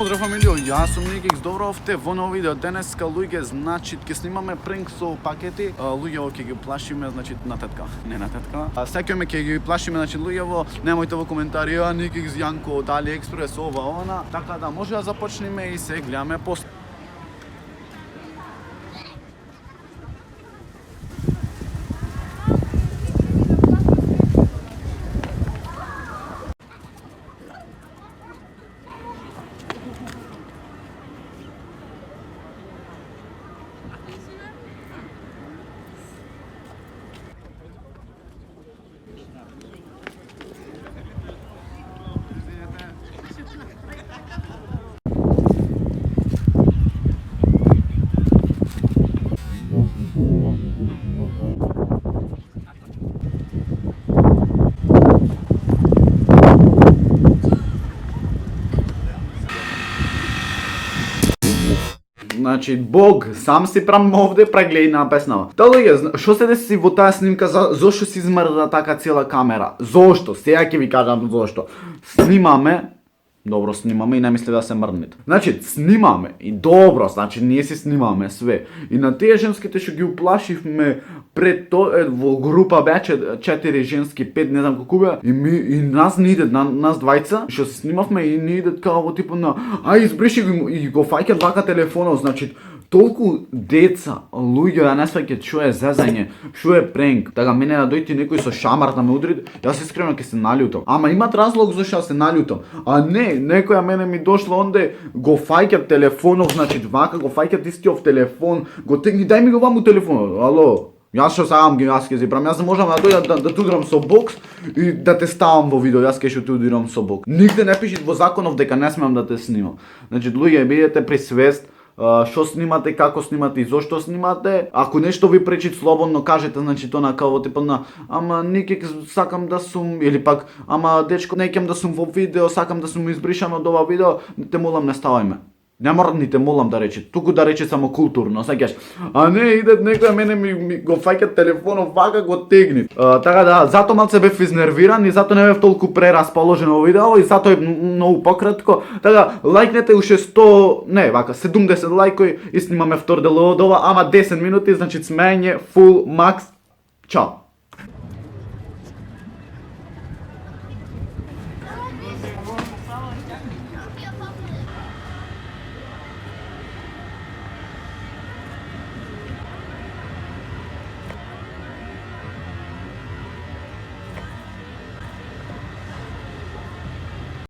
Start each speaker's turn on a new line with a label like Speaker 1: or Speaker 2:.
Speaker 1: Поздрав фамилио, јас сум Никик, добро овте во ново видео. Денеска луѓе, значи ќе снимаме пренк со пакети. Луѓево ќе ги плашиме, значи на тетка, не на тетка. Секојме ќе ги плашиме, значи луѓево, немојте во коментари, Никик Јанко од AliExpress ова она. Така да може да започнеме и се гледаме пост. Значи, Бог, сам си прам овде прегледи на песнава. Та луѓе, што се деси во таа снимка, зошто си измрда така цела камера? Зошто? Сега ќе ви кажам зошто. Снимаме, добро снимаме и не мисли да се мрднете. Значи, снимаме и добро, значи ние си снимаме све. И на тие женските што ги уплашивме пред во група беа 4 женски, 5 не знам колку беа, и нас не идет, нас двајца, што се снимавме и не идет као во типот на избриши го и го фаќат вака телефонот, значи толку деца, луѓе да не сваќат што е зезање, што е пренк. Така мене да дојде некој со шамар да ме удри, јас искрено ќе се налјутам. Ама имат разлог зашто се налјутам. А не, некоја мене ми дошло онде го фаќат телефонот, значи вака го фаќат истиот телефон, го тегни, дај ми го ваму телефонот. Ало. Јас што сам ги јас ќе зибрам, јас не можам да дојдам да те удрам со бокс и да те ставам во видео, јас ќе што те удирам со бокс. Нигде не пише во законов дека не смеам да те снимам. Значи луѓе, бидете при свест што снимате, како снимате и зошто снимате. Ако нешто ви пречи, слободно кажете, значи тоа на као типот на ама Никик сакам да сум, или пак ама дечко неќам да сум во видео, сакам да сум избришан од ова видео, те молам не ставајме. Не мора ни те молам да рече, туку да рече само културно, сеќаш. А не идет некој мене ми го фаќа телефонот вака го тегни. Така да, затоа малце бев изнервиран и затоа не бев толку прерасположен во видео и затоа е многу пократко. Така лајкнете уште 70 лајкови и снимаме втор дел од ова, ама 10 минути, значи смење, фул, макс. Чао.